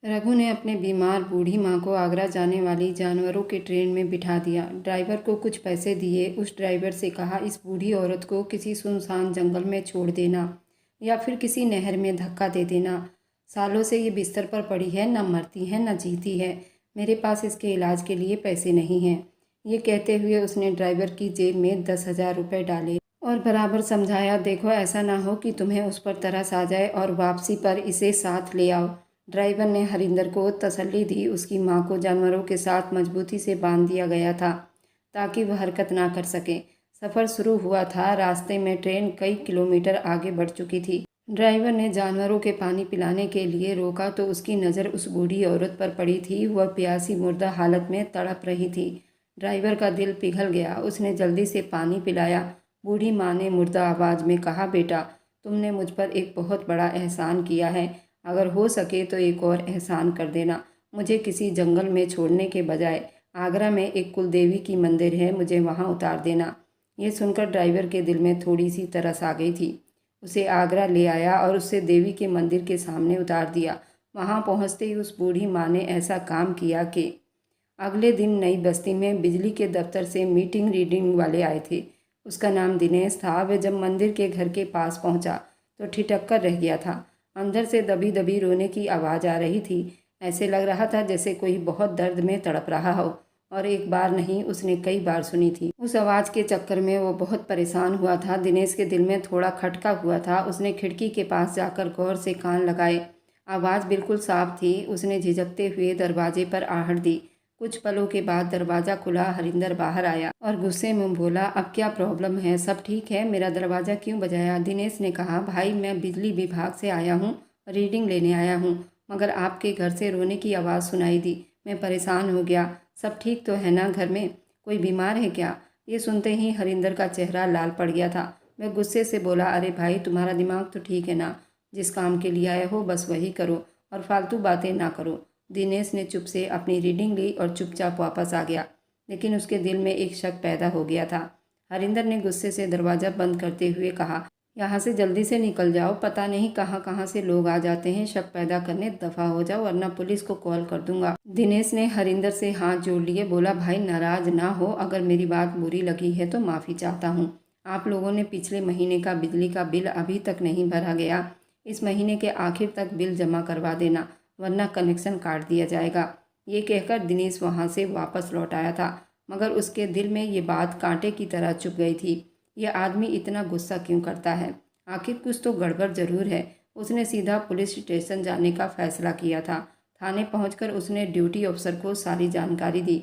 रघु ने अपने बीमार बूढ़ी माँ को आगरा जाने वाली जानवरों के ट्रेन में बिठा दिया। ड्राइवर को कुछ पैसे दिए। उस ड्राइवर से कहा, इस बूढ़ी औरत को किसी सुनसान जंगल में छोड़ देना या फिर किसी नहर में धक्का दे देना। सालों से ये बिस्तर पर पड़ी है, न मरती है न जीती है। मेरे पास इसके इलाज के लिए पैसे नहीं हैं। ये कहते हुए उसने ड्राइवर की जेब में 10,000 रुपये डाले और बराबर समझाया, देखो ऐसा ना हो कि तुम्हें उस पर तरस आ जाए और वापसी पर इसे साथ ले आओ। ड्राइवर ने हरिंदर को तसल्ली दी। उसकी माँ को जानवरों के साथ मजबूती से बांध दिया गया था ताकि वह हरकत ना कर सके। सफ़र शुरू हुआ था। रास्ते में ट्रेन कई किलोमीटर आगे बढ़ चुकी थी। ड्राइवर ने जानवरों के पानी पिलाने के लिए रोका तो उसकी नज़र उस बूढ़ी औरत पर पड़ी थी। वह प्यासी मुर्दा हालत में तड़प रही थी। ड्राइवर का दिल पिघल गया। उसने जल्दी से पानी पिलाया। बूढ़ी माँ ने मुर्दा आवाज़ में कहा, बेटा, तुमने मुझ पर एक बहुत बड़ा एहसान किया है। अगर हो सके तो एक और एहसान कर देना। मुझे किसी जंगल में छोड़ने के बजाय आगरा में एक कुलदेवी की मंदिर है, मुझे वहाँ उतार देना। ये सुनकर ड्राइवर के दिल में थोड़ी सी तरस आ गई थी। उसे आगरा ले आया और उसे देवी के मंदिर के सामने उतार दिया। वहाँ पहुँचते ही उस बूढ़ी माँ ने ऐसा काम किया कि अगले दिन नई बस्ती में बिजली के दफ्तर से मीटिंग रीडिंग वाले आए थे। उसका नाम दिनेश था। वह जब मंदिर के घर के पास पहुँचा तो ठिठक कर रह गया था। अंदर से दबी दबी रोने की आवाज़ आ रही थी। ऐसे लग रहा था जैसे कोई बहुत दर्द में तड़प रहा हो, और एक बार नहीं, उसने कई बार सुनी थी। उस आवाज़ के चक्कर में वो बहुत परेशान हुआ था। दिनेश के दिल में थोड़ा खटका हुआ था। उसने खिड़की के पास जाकर गौर से कान लगाए। आवाज़ बिल्कुल साफ थी। उसने झिझकते हुए दरवाजे पर आहट दी। कुछ पलों के बाद दरवाज़ा खुला। हरिंदर बाहर आया और गुस्से में बोला, अब क्या प्रॉब्लम है? सब ठीक है, मेरा दरवाज़ा क्यों बजाया? दिनेश ने कहा, भाई, मैं बिजली विभाग से आया हूँ, रीडिंग लेने आया हूँ, मगर आपके घर से रोने की आवाज़ सुनाई दी। मैं परेशान हो गया। सब ठीक तो है ना? घर में कोई बीमार है क्या? ये सुनते ही हरिंदर का चेहरा लाल पड़ गया था। वह गुस्से से बोला, अरे भाई, तुम्हारा दिमाग तो ठीक है ना? जिस काम के लिए आए हो बस वही करो और फालतू बातें ना करो। दिनेश ने चुप से अपनी रीडिंग ली और चुपचाप वापस आ गया, लेकिन उसके दिल में एक शक पैदा हो गया था। हरिंदर ने गुस्से से दरवाज़ा बंद करते हुए कहा, यहाँ से जल्दी से निकल जाओ, पता नहीं कहाँ कहाँ से लोग आ जाते हैं शक पैदा करने। दफ़ा हो जाओ वरना पुलिस को कॉल कर दूंगा। दिनेश ने हरिंदर से हाथ जोड़ लिए। बोला, भाई, नाराज़ ना हो, अगर मेरी बात बुरी लगी है तो माफ़ी चाहता हूँ। आप लोगों ने पिछले महीने का बिजली का बिल अभी तक नहीं भरा गया। इस महीने के आखिर तक बिल जमा करवा देना, वरना कनेक्शन काट दिया जाएगा। ये कहकर दिनेश वहाँ से वापस लौट आया था, मगर उसके दिल में ये बात कांटे की तरह चुभ गई थी। यह आदमी इतना गुस्सा क्यों करता है? आखिर कुछ तो गड़बड़ जरूर है। उसने सीधा पुलिस स्टेशन जाने का फैसला किया था। थाने पहुंचकर उसने ड्यूटी अफसर को सारी जानकारी दी।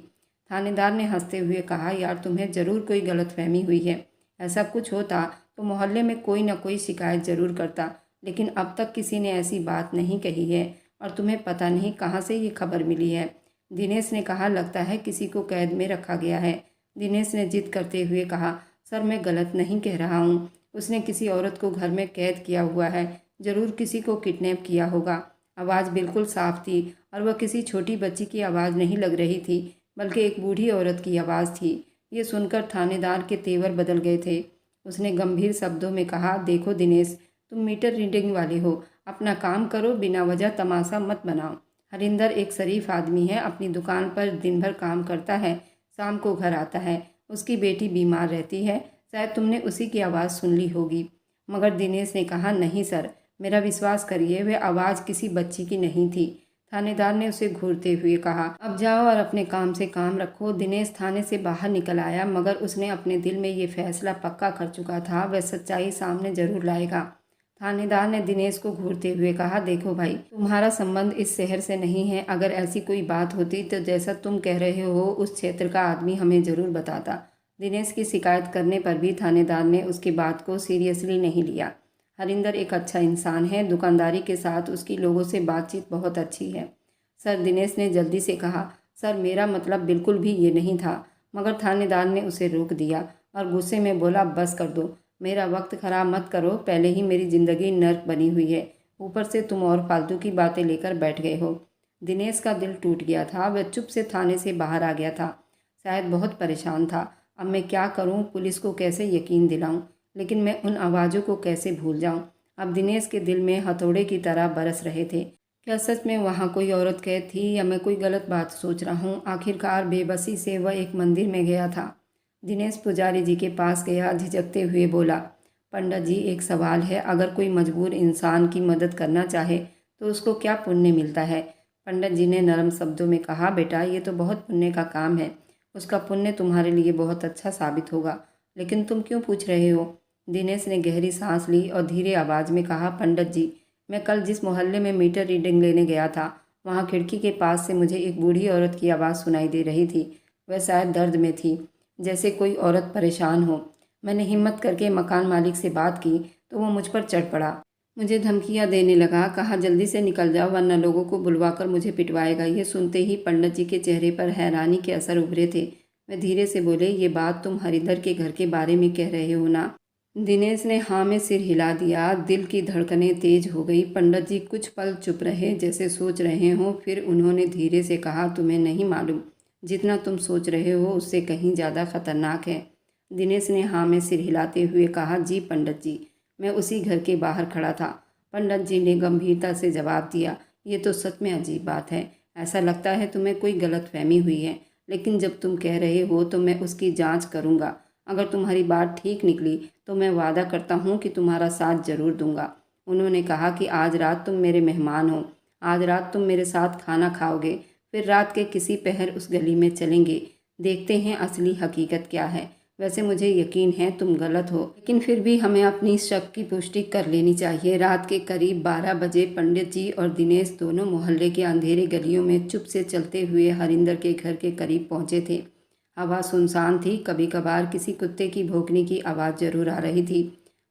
थानेदार ने हंसते हुए कहा, यार, तुम्हें ज़रूर कोई गलतफहमी हुई है। ऐसा कुछ होता तो मोहल्ले में कोई ना कोई शिकायत ज़रूर करता, लेकिन अब तक किसी ने ऐसी बात नहीं कही है और तुम्हें पता नहीं कहाँ से ये खबर मिली है। दिनेश ने कहा, लगता है किसी को कैद में रखा गया है। दिनेश ने जिद करते हुए कहा, सर, मैं गलत नहीं कह रहा हूँ। उसने किसी औरत को घर में कैद किया हुआ है, ज़रूर किसी को किडनैप किया होगा। आवाज़ बिल्कुल साफ थी और वह किसी छोटी बच्ची की आवाज़ नहीं लग रही थी, बल्कि एक बूढ़ी औरत की आवाज़ थी। ये सुनकर थानेदार के तेवर बदल गए थे। उसने गंभीर शब्दों में कहा, देखो दिनेश, तुम मीटर रीडिंग वाले हो, अपना काम करो, बिना वजह तमाशा मत बनाओ। हरिंदर एक शरीफ आदमी है, अपनी दुकान पर दिन भर काम करता है, शाम को घर आता है। उसकी बेटी बीमार रहती है, शायद तुमने उसी की आवाज़ सुन ली होगी। मगर दिनेश ने कहा, नहीं सर, मेरा विश्वास करिए, वह आवाज़ किसी बच्ची की नहीं थी। थानेदार ने उसे घूरते हुए कहा, अब जाओ और अपने काम से काम रखो। दिनेश थाने से बाहर निकल आया, मगर उसने अपने दिल में ये फैसला पक्का कर चुका था, वह सच्चाई सामने जरूर लाएगा। थानेदार ने दिनेश को घूरते हुए कहा, देखो भाई, तुम्हारा संबंध इस शहर से नहीं है। अगर ऐसी कोई बात होती तो जैसा तुम कह रहे हो उस क्षेत्र का आदमी हमें ज़रूर बताता। दिनेश की शिकायत करने पर भी थानेदार ने उसकी बात को सीरियसली नहीं लिया। हरिंदर एक अच्छा इंसान है, दुकानदारी के साथ उसकी लोगों से बातचीत बहुत अच्छी है। सर, दिनेश ने जल्दी से कहा, सर, मेरा मतलब बिल्कुल भी ये नहीं था। मगर थानेदार ने उसे रोक दिया और गुस्से में बोला, बस कर दो, मेरा वक्त ख़राब मत करो, पहले ही मेरी ज़िंदगी नर्क बनी हुई है, ऊपर से तुम और फालतू की बातें लेकर बैठ गए हो। दिनेश का दिल टूट गया था। वह चुप से थाने से बाहर आ गया था। शायद बहुत परेशान था। अब मैं क्या करूं? पुलिस को कैसे यकीन दिलाऊं? लेकिन मैं उन आवाज़ों को कैसे भूल जाऊं? अब दिनेश के दिल में हथौड़े की तरह बरस रहे थे। क्या सच में वहाँ कोई औरत कैद थी या मैं कोई गलत बात सोच रहा हूँ? आखिरकार बेबसी से वह एक मंदिर में गया था। दिनेश पुजारी जी के पास गया, झिझकते हुए बोला, पंडित जी एक सवाल है, अगर कोई मजबूर इंसान की मदद करना चाहे तो उसको क्या पुण्य मिलता है? पंडित जी ने नरम शब्दों में कहा, बेटा ये तो बहुत पुण्य का काम है, उसका पुण्य तुम्हारे लिए बहुत अच्छा साबित होगा, लेकिन तुम क्यों पूछ रहे हो? दिनेश ने गहरी सांस ली और धीरे आवाज़ में कहा, पंडित जी मैं कल जिस मोहल्ले में मीटर रीडिंग लेने गया था, वहाँ खिड़की के पास से मुझे एक बूढ़ी औरत की आवाज़ सुनाई दे रही थी। वह शायद दर्द में थी, जैसे कोई औरत परेशान हो। मैंने हिम्मत करके मकान मालिक से बात की तो वो मुझ पर चढ़ पड़ा, मुझे धमकियाँ देने लगा, कहा जल्दी से निकल जाओ वरना लोगों को बुलवाकर मुझे पिटवाएगा। ये सुनते ही पंडित जी के चेहरे पर हैरानी के असर उभरे थे। वह धीरे से बोले, ये बात तुम हरिंदर के घर के बारे में कह रहे हो ना? दिनेश ने हाँ में सिर हिला दिया। दिल की धड़कनें तेज हो गई। पंडित जी कुछ पल चुप रहे, जैसे सोच रहे हों। फिर उन्होंने धीरे से कहा, तुम्हें नहीं मालूम, जितना तुम सोच रहे हो उससे कहीं ज़्यादा खतरनाक है। दिनेश ने हाँ में सिर हिलाते हुए कहा, जी पंडित जी, मैं उसी घर के बाहर खड़ा था। पंडित जी ने गंभीरता से जवाब दिया, ये तो सच में अजीब बात है। ऐसा लगता है तुम्हें कोई गलतफहमी हुई है, लेकिन जब तुम कह रहे हो तो मैं उसकी जांच करूंगा। अगर तुम्हारी बात ठीक निकली तो मैं वादा करता हूँ कि तुम्हारा साथ जरूर दूंगा। उन्होंने कहा कि आज रात तुम मेरे मेहमान हो, आज रात तुम मेरे साथ खाना खाओगे, फिर रात के किसी पहर उस गली में चलेंगे, देखते हैं असली हकीकत क्या है। वैसे मुझे यकीन है तुम गलत हो, लेकिन फिर भी हमें अपनी शक की पुष्टि कर लेनी चाहिए। रात के करीब 12 बजे पंडित जी और दिनेश दोनों मोहल्ले के अंधेरे गलियों में चुप से चलते हुए हरिंदर के घर के करीब पहुंचे थे। हवा सुनसान थी, कभी कभार किसी कुत्ते की भौंकने की आवाज़ जरूर आ रही थी।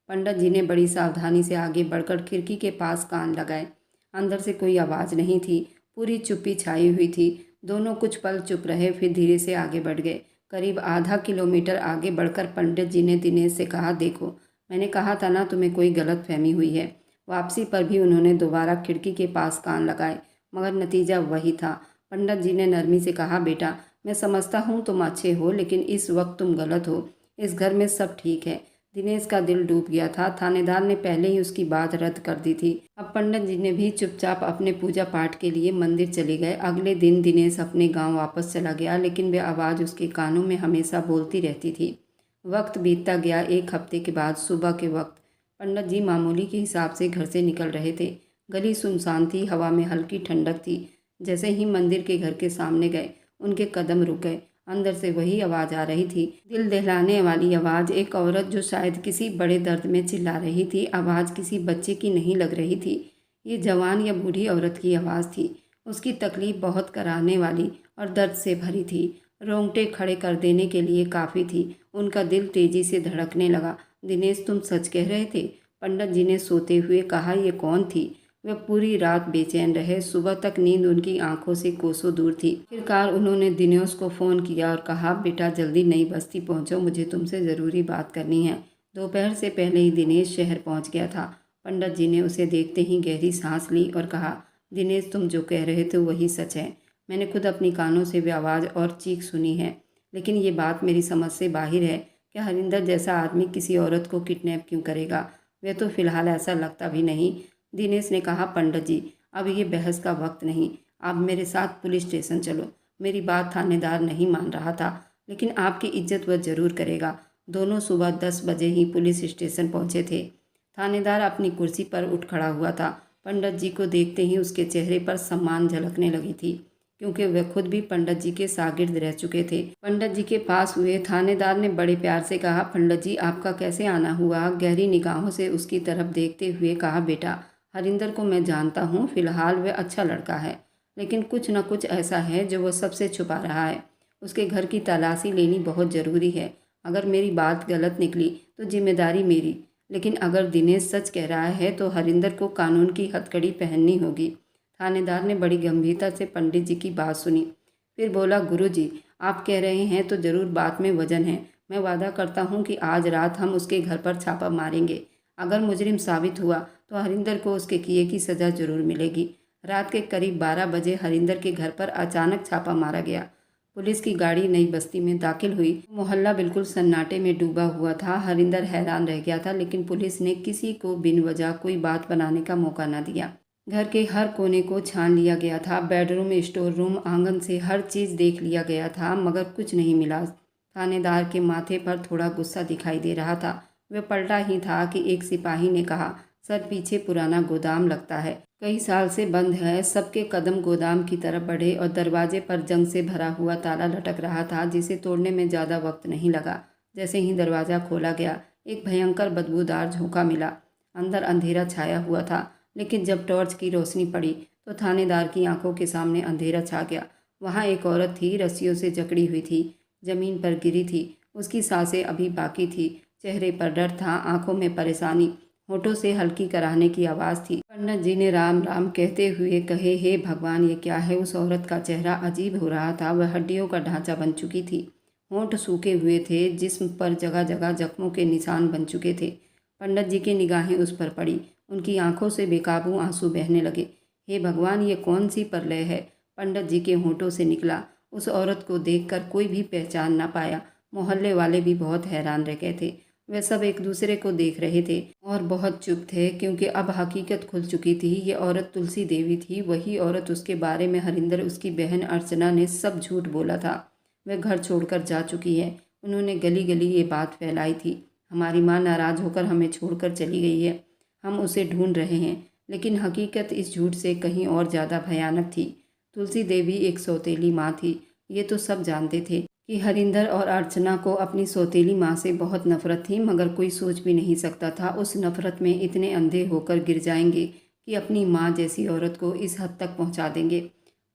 पंडित जी ने बड़ी सावधानी से आगे बढ़कर खिड़की के पास कान लगाए। अंदर से कोई आवाज़ नहीं थी, पूरी चुप्पी छाई हुई थी। दोनों कुछ पल चुप रहे, फिर धीरे से आगे बढ़ गए। करीब आधा किलोमीटर आगे बढ़कर पंडित जी ने दिनेश से कहा, देखो मैंने कहा था ना तुम्हें कोई गलत फहमी हुई है। वापसी पर भी उन्होंने दोबारा खिड़की के पास कान लगाए, मगर नतीजा वही था। पंडित जी ने नरमी से कहा, बेटा मैं समझता हूँ तुम अच्छे हो, लेकिन इस वक्त तुम गलत हो। इस घर में सब ठीक है। दिनेश का दिल डूब गया था। थानेदार ने पहले ही उसकी बात रद्द कर दी थी। अब पंडित जी ने भी चुपचाप अपने पूजा पाठ के लिए मंदिर चले गए। अगले दिन दिनेश अपने गांव वापस चला गया, लेकिन वह आवाज़ उसके कानों में हमेशा बोलती रहती थी। वक्त बीतता गया। एक हफ्ते के बाद सुबह के वक्त पंडित जी मामूली के हिसाब से घर से निकल रहे थे। गली सुनसान थी, हवा में हल्की ठंडक थी। जैसे ही मंदिर के घर के सामने गए, उनके कदम रुक गए। अंदर से वही आवाज़ आ रही थी, दिल दहलाने वाली आवाज़। एक औरत जो शायद किसी बड़े दर्द में चिल्ला रही थी। आवाज़ किसी बच्चे की नहीं लग रही थी, ये जवान या बूढ़ी औरत की आवाज़ थी। उसकी तकलीफ बहुत कराने वाली और दर्द से भरी थी, रोंगटे खड़े कर देने के लिए काफ़ी थी। उनका दिल तेजी से धड़कने लगा। दिनेश तुम सच कह रहे थे? पंडित जी ने सोते हुए कहा। ये कौन थी? वे पूरी रात बेचैन रहे। सुबह तक नींद उनकी आंखों से कोसों दूर थी। आखिरकार उन्होंने दिनेश को फ़ोन किया और कहा, बेटा जल्दी नई बस्ती पहुंचो, मुझे तुमसे ज़रूरी बात करनी है। दोपहर से पहले ही दिनेश शहर पहुंच गया था। पंडित जी ने उसे देखते ही गहरी सांस ली और कहा, दिनेश तुम जो कह रहे थे वही सच है। मैंने खुद अपनी कानों से भी आवाज़ और चीख सुनी है, लेकिन ये बात मेरी समझ से बाहर है। क्या हरिंदर जैसा आदमी किसी औरत को किडनैप क्यों करेगा? वह तो फिलहाल ऐसा लगता भी नहीं। दिनेश ने कहा, पंडित जी अब ये बहस का वक्त नहीं, आप मेरे साथ पुलिस स्टेशन चलो। मेरी बात थानेदार नहीं मान रहा था, लेकिन आपकी इज्जत वह जरूर करेगा। दोनों सुबह 10 बजे ही पुलिस स्टेशन पहुंचे थे। थानेदार अपनी कुर्सी पर उठ खड़ा हुआ था। पंडित जी को देखते ही उसके चेहरे पर सम्मान झलकने लगी थी, क्योंकि वह खुद भी पंडित जी के शागिर्द रह चुके थे। पंडित जी के पास हुए। थानेदार ने बड़े प्यार से कहा, पंडित जी आपका कैसे आना हुआ? गहरी निगाहों से उसकी तरफ देखते हुए कहा, बेटा हरिंदर को मैं जानता हूँ, फिलहाल वह अच्छा लड़का है, लेकिन कुछ न कुछ ऐसा है जो वह सबसे छुपा रहा है। उसके घर की तलाशी लेनी बहुत ज़रूरी है। अगर मेरी बात गलत निकली तो जिम्मेदारी मेरी, लेकिन अगर दिनेश सच कह रहा है तो हरिंदर को कानून की हथकड़ी पहननी होगी। थानेदार ने बड़ी गंभीरता से पंडित जी की बात सुनी, फिर बोला, गुरु जी आप कह रहे हैं तो ज़रूर बात में वजन है। मैं वादा करता हूँ कि आज रात हम उसके घर पर छापा मारेंगे। अगर मुजरिम साबित हुआ तो हरिंदर को उसके किए की सज़ा जरूर मिलेगी। रात के करीब 12 बजे हरिंदर के घर पर अचानक छापा मारा गया। पुलिस की गाड़ी नई बस्ती में दाखिल हुई। मोहल्ला बिल्कुल सन्नाटे में डूबा हुआ था। हरिंदर हैरान रह गया था, लेकिन पुलिस ने किसी को बिन वजह कोई बात बनाने का मौका न दिया। घर के हर कोने को छान लिया गया था। बेडरूम, स्टोर रूम, आंगन से हर चीज़ देख लिया गया था, मगर कुछ नहीं मिला। थानेदार के माथे पर थोड़ा गुस्सा दिखाई दे रहा था। वह पलटा ही था कि एक सिपाही ने कहा, सर पीछे पुराना गोदाम लगता है, कई साल से बंद है। सबके कदम गोदाम की तरफ बढ़े और दरवाजे पर जंग से भरा हुआ ताला लटक रहा था, जिसे तोड़ने में ज़्यादा वक्त नहीं लगा। जैसे ही दरवाज़ा खोला गया, एक भयंकर बदबूदार झोंका मिला। अंदर अंधेरा छाया हुआ था, लेकिन जब टॉर्च की रोशनी पड़ी तो थानेदार की आंखों के सामने अंधेरा छा गया। वहाँ एक औरत थी, रस्सियों से जकड़ी हुई थी, जमीन पर गिरी थी। उसकी सांसें अभी बाकी थी, चेहरे पर डर था, आंखों में परेशानी, होठों से हल्की कराहने की आवाज़ थी। पंडित जी ने राम राम कहते हुए कहे, हे भगवान, ये क्या है। उस औरत का चेहरा अजीब हो रहा था। वह हड्डियों का ढांचा बन चुकी थी, होंठ सूखे हुए थे, जिस्म पर जगह जगह जख्मों के निशान बन चुके थे। पंडित जी की निगाहें उस पर पड़ी। उनकी आंखों से बेकाबू आंसू बहने लगे। हे भगवान, ये कौन सी प्रलय है। पंडित जी के होंठों से निकला। उस औरत को देखकर कोई भी पहचान ना पाया। मोहल्ले वाले भी बहुत हैरान रह गए थे। वे सब एक दूसरे को देख रहे थे और बहुत चुप थे, क्योंकि अब हकीकत खुल चुकी थी। ये औरत तुलसी देवी थी, वही औरत उसके बारे में हरिंदर, उसकी बहन अर्चना ने सब झूठ बोला था। वह घर छोड़कर जा चुकी है। उन्होंने गली गली ये बात फैलाई थी। हमारी माँ नाराज़ होकर हमें छोड़कर चली गई है, हम उसे ढूंढ रहे हैं। लेकिन हकीकत इस झूठ से कहीं और ज़्यादा भयानक थी। तुलसी देवी एक सौतेली माँ थी। ये तो सब जानते थे कि हरिंदर और अर्चना को अपनी सौतेली माँ से बहुत नफरत थी, मगर कोई सोच भी नहीं सकता था उस नफरत में इतने अंधे होकर गिर जाएंगे कि अपनी माँ जैसी औरत को इस हद तक पहुँचा देंगे।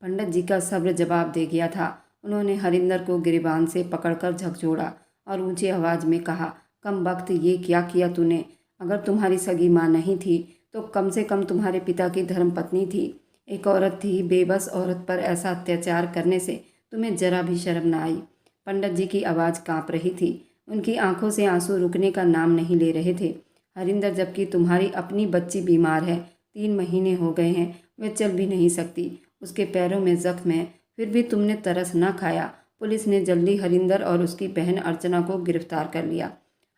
पंडित जी का सब्र जवाब दे गया था। उन्होंने हरिंदर को गिरबान से पकड़कर झकझोड़ा और ऊंची आवाज़ में कहा, कम वक्त, ये क्या किया तूने। अगर तुम्हारी सगी माँ नहीं थी तो कम से कम तुम्हारे पिता की धर्मपत्नी थी। एक औरत थी, बेबस औरत पर ऐसा अत्याचार करने से तुम्हें जरा भी शर्म ना आई। पंडित जी की आवाज़ कांप रही थी। उनकी आंखों से आंसू रुकने का नाम नहीं ले रहे थे। हरिंदर, जबकि तुम्हारी अपनी बच्ची बीमार है, 3 महीने हो गए हैं, वह चल भी नहीं सकती, उसके पैरों में जख्म है, फिर भी तुमने तरस ना खाया। पुलिस ने जल्दी हरिंदर और उसकी बहन अर्चना को गिरफ्तार कर लिया।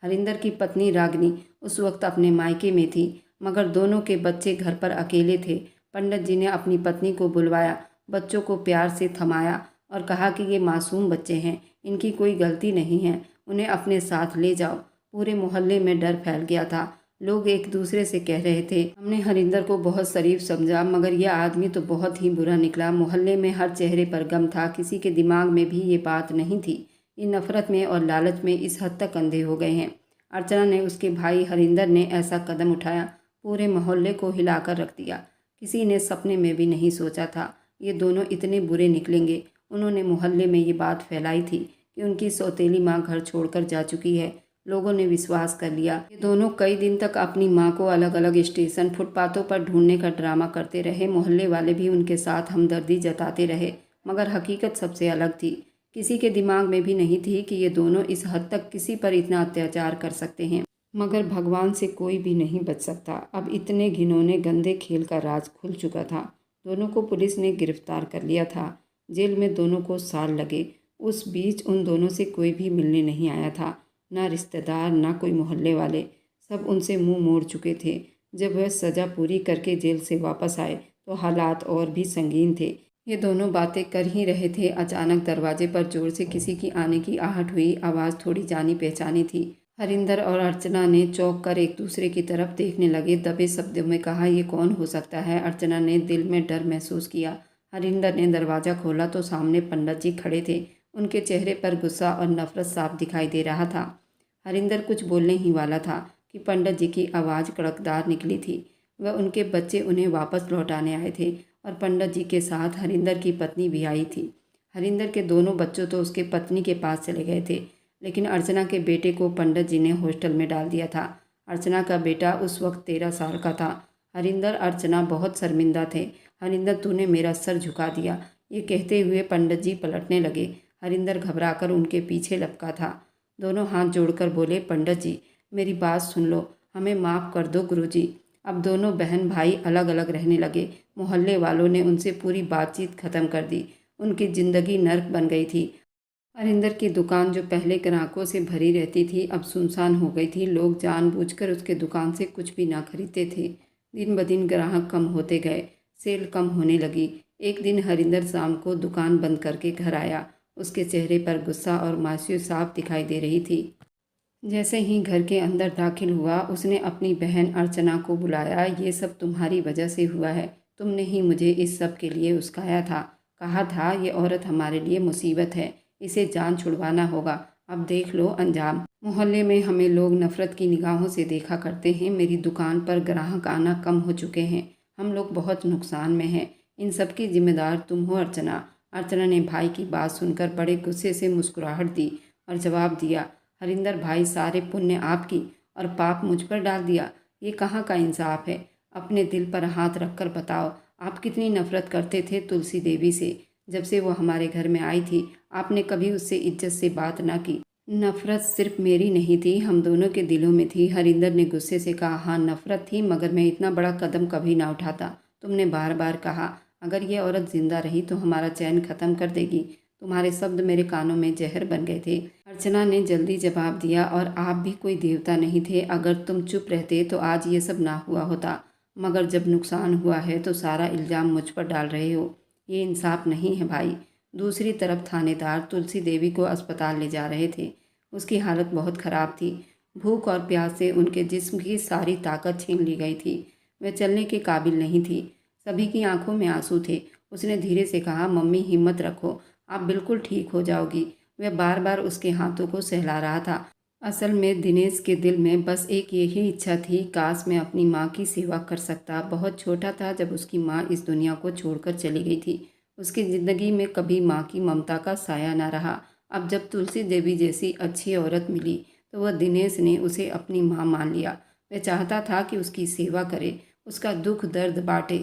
हरिंदर की पत्नी रागिनी उस वक्त अपने मायके में थी, मगर दोनों के बच्चे घर पर अकेले थे। पंडित जी ने अपनी पत्नी को बुलवाया, बच्चों को प्यार से थमाया और कहा कि ये मासूम बच्चे हैं, इनकी कोई गलती नहीं है, उन्हें अपने साथ ले जाओ। पूरे मोहल्ले में डर फैल गया था। लोग एक दूसरे से कह रहे थे, हमने हरिंदर को बहुत शरीफ समझा, मगर यह आदमी तो बहुत ही बुरा निकला। मोहल्ले में हर चेहरे पर गम था, किसी के दिमाग में भी ये बात नहीं थी। ये नफरत में और लालच में इस हद तक अंधे हो गए हैं। अर्चना ने, उसके भाई हरिंदर ने ऐसा कदम उठाया, पूरे मोहल्ले को हिलाकर रख दिया। किसी ने सपने में भी नहीं सोचा था ये दोनों इतने बुरे निकलेंगे। उन्होंने मोहल्ले में ये बात फैलाई थी कि उनकी सौतेली माँ घर छोड़कर जा चुकी है। लोगों ने विश्वास कर लिया। ये दोनों कई दिन तक अपनी माँ को अलग अलग स्टेशन, फुटपाथों पर ढूंढने का ड्रामा करते रहे। मोहल्ले वाले भी उनके साथ हमदर्दी जताते रहे, मगर हकीकत सबसे अलग थी। किसी के दिमाग में भी नहीं थी कि ये दोनों इस हद तक किसी पर इतना अत्याचार कर सकते हैं। मगर भगवान से कोई भी नहीं बच सकता। अब इतने घिनौने गंदे खेल का राज खुल चुका था। दोनों को पुलिस ने गिरफ्तार कर लिया था। जेल में दोनों को साल लगे। उस बीच उन दोनों से कोई भी मिलने नहीं आया था, ना रिश्तेदार, ना कोई मोहल्ले वाले। सब उनसे मुंह मोड़ चुके थे। जब वह सज़ा पूरी करके जेल से वापस आए तो हालात और भी संगीन थे। ये दोनों बातें कर ही रहे थे, अचानक दरवाजे पर जोर से किसी की आने की आहट हुई। आवाज़ थोड़ी जानी पहचानी थी। हरिंदर और अर्चना ने चौंक कर एक दूसरे की तरफ देखने लगे। दबे शब्दों में कहा, ये कौन हो सकता है। अर्चना ने दिल में डर महसूस किया। हरिंदर ने दरवाज़ा खोला तो सामने पंडित जी खड़े थे। उनके चेहरे पर गुस्सा और नफरत साफ दिखाई दे रहा था। हरिंदर कुछ बोलने ही वाला था कि पंडित जी की आवाज़ कड़कदार निकली थी। वह उनके बच्चे उन्हें वापस लौटाने आए थे और पंडित जी के साथ हरिंदर की पत्नी भी आई थी। हरिंदर के दोनों बच्चों तो उसके पत्नी के पास चले गए थे, लेकिन अर्चना के बेटे को पंडित जी ने हॉस्टल में डाल दिया था। अर्चना का बेटा उस वक्त 13 साल का था। हरिंदर, अर्चना बहुत शर्मिंदा थे। हरिंदर, तूने मेरा सर झुका दिया। ये कहते हुए पंडित जी पलटने लगे। हरिंदर घबराकर उनके पीछे लपका था। दोनों हाथ जोड़कर बोले, पंडित जी, मेरी बात सुन लो, हमें माफ़ कर दो गुरुजी। अब दोनों बहन भाई अलग अलग रहने लगे। मोहल्ले वालों ने उनसे पूरी बातचीत ख़त्म कर दी। उनकी ज़िंदगी नर्क बन गई थी। हरिंदर की दुकान, जो पहले ग्राहकों से भरी रहती थी, अब सुनसान हो गई थी। लोग जानबूझकर उसके दुकान से कुछ भी ना खरीदते थे। दिन ब दिन ग्राहक कम होते गए, सेल कम होने लगी। एक दिन हरिंदर शाम को दुकान बंद करके घर आया। उसके चेहरे पर गुस्सा और मायूसी साफ दिखाई दे रही थी। जैसे ही घर के अंदर दाखिल हुआ, उसने अपनी बहन अर्चना को बुलाया। ये सब तुम्हारी वजह से हुआ है। तुमने ही मुझे इस सब के लिए उस्काया था। कहा था ये औरत हमारे लिए मुसीबत है, इसे जान छुड़वाना होगा। अब देख लो अंजाम। मोहल्ले में हमें लोग नफ़रत की निगाहों से देखा करते हैं। मेरी दुकान पर ग्राहक आना कम हो चुके हैं। हम लोग बहुत नुकसान में हैं। इन सब की जिम्मेदार तुम हो अर्चना। अर्चना ने भाई की बात सुनकर बड़े गुस्से से मुस्कुराहट दी और जवाब दिया, हरिंदर भाई, सारे पुण्य आपकी और पाप मुझ पर डाल दिया। ये कहाँ का इंसाफ है? अपने दिल पर हाथ रखकर बताओ, आप कितनी नफरत करते थे तुलसी देवी से। जब से वो हमारे घर में आई थी, आपने कभी उससे इज्जत से बात ना की। नफरत सिर्फ मेरी नहीं थी, हम दोनों के दिलों में थी। हरिंदर ने गुस्से से कहा, हाँ नफरत थी, मगर मैं इतना बड़ा कदम कभी ना उठाता। तुमने बार बार कहा अगर ये औरत जिंदा रही तो हमारा चैन खत्म कर देगी। तुम्हारे शब्द मेरे कानों में जहर बन गए थे। अर्चना ने जल्दी जवाब दिया, और आप भी कोई देवता नहीं थे। अगर तुम चुप रहते तो आज ये सब ना हुआ होता, मगर जब नुकसान हुआ है तो सारा इल्ज़ाम मुझ पर डाल रहे हो। ये इंसाफ नहीं है भाई। दूसरी तरफ थानेदार तुलसी देवी को अस्पताल ले जा रहे थे। उसकी हालत बहुत ख़राब थी। भूख और प्यास से उनके जिस्म की सारी ताकत छीन ली गई थी। वह चलने के काबिल नहीं थी। सभी की आंखों में आंसू थे। उसने धीरे से कहा, मम्मी हिम्मत रखो, आप बिल्कुल ठीक हो जाओगी। वह बार बार उसके हाथों को सहला रहा था। असल में दिनेश के दिल में बस एक यही इच्छा थी, काश मैं अपनी माँ की सेवा कर सकता। बहुत छोटा था जब उसकी माँ इस दुनिया को छोड़कर चली गई थी। उसकी ज़िंदगी में कभी माँ की ममता का साया ना रहा। अब जब तुलसी देवी जैसी अच्छी औरत मिली तो वह दिनेश ने उसे अपनी माँ मान लिया। वह चाहता था कि उसकी सेवा करे, उसका दुख दर्द बांटे।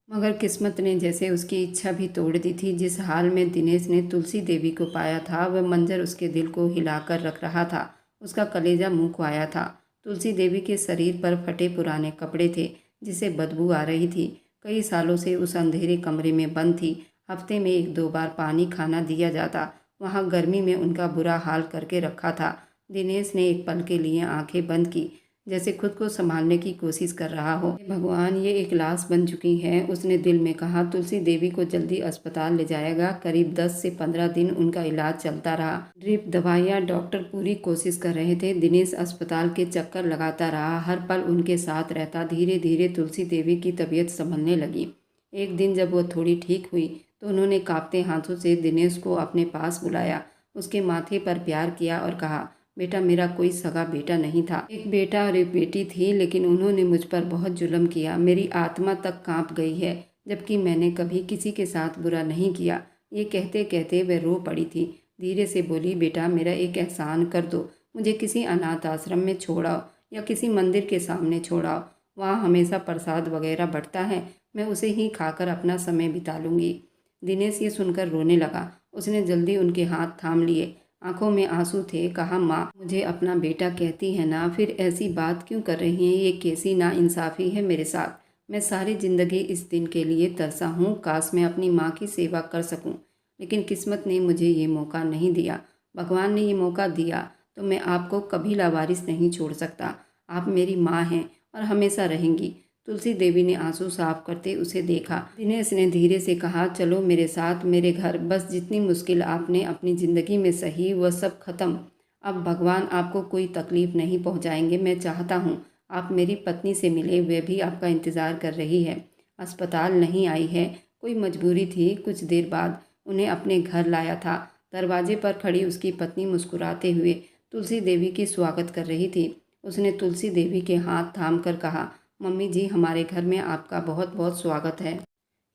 मगर किस्मत ने जैसे उसकी इच्छा भी तोड़ दी थी। जिस हाल में दिनेश ने तुलसी देवी को पाया था, वह मंजर उसके दिल को हिलाकर रख रहा था। उसका कलेजा मुंह को आया था। तुलसी देवी के शरीर पर फटे पुराने कपड़े थे जिसे बदबू आ रही थी। कई सालों से उस अंधेरे कमरे में बंद थी। हफ्ते में 1-2 बार पानी खाना दिया जाता। वहाँ गर्मी में उनका बुरा हाल करके रखा था। दिनेश ने एक पल के लिए आंखें बंद की, जैसे खुद को संभालने की कोशिश कर रहा हो। भगवान, ये एक लाश बन चुकी है, उसने दिल में कहा। तुलसी देवी को जल्दी अस्पताल ले जाएगा। करीब 10 से 15 दिन उनका इलाज चलता रहा। ड्रिप, दवाइयाँ, डॉक्टर पूरी कोशिश कर रहे थे। दिनेश अस्पताल के चक्कर लगाता रहा, हर पल उनके साथ रहता। धीरे धीरे तुलसी देवी की तबीयत संभलने लगी। एक दिन जब वह थोड़ी ठीक हुई तो उन्होंने कांपते हाथों से दिनेश को अपने पास बुलाया, उसके माथे पर प्यार किया और कहा, बेटा, मेरा कोई सगा बेटा नहीं था। एक बेटा और एक बेटी थी, लेकिन उन्होंने मुझ पर बहुत जुल्म किया। मेरी आत्मा तक कांप गई है, जबकि मैंने कभी किसी के साथ बुरा नहीं किया। ये कहते कहते वह रो पड़ी थी। धीरे से बोली, बेटा, मेरा एक एहसान कर दो, मुझे किसी अनाथ आश्रम में छोड़ाओ या किसी मंदिर के सामने छोड़ाओ। वहाँ हमेशा प्रसाद वगैरह बंटता है, मैं उसे ही खाकर अपना समय बिता लूँगी। दिनेश ये सुनकर रोने लगा। उसने जल्दी उनके हाथ थाम लिए, आंखों में आंसू थे। कहा, माँ, मुझे अपना बेटा कहती है ना, फिर ऐसी बात क्यों कर रही हैं? ये कैसी नाइंसाफ़ी है मेरे साथ। मैं सारी ज़िंदगी इस दिन के लिए तरसा हूँ, काश मैं अपनी माँ की सेवा कर सकूँ, लेकिन किस्मत ने मुझे ये मौका नहीं दिया। भगवान ने ये मौका दिया तो मैं आपको कभी लावारिस नहीं छोड़ सकता। आप मेरी माँ हैं और हमेशा रहेंगी। तुलसी देवी ने आंसू साफ करते उसे देखा। दिनेश ने धीरे से कहा, चलो मेरे साथ मेरे घर। बस जितनी मुश्किल आपने अपनी ज़िंदगी में सही, वह सब खत्म। अब भगवान आपको कोई तकलीफ़ नहीं पहुंचाएंगे। मैं चाहता हूं आप मेरी पत्नी से मिले, वे भी आपका इंतज़ार कर रही है। अस्पताल नहीं आई है, कोई मजबूरी थी। कुछ देर बाद उन्हें अपने घर लाया था। दरवाजे पर खड़ी उसकी पत्नी मुस्कुराते हुए तुलसी देवी की स्वागत कर रही थी। उसने तुलसी देवी के हाथ थाम कर कहा, मम्मी जी, हमारे घर में आपका बहुत बहुत स्वागत है।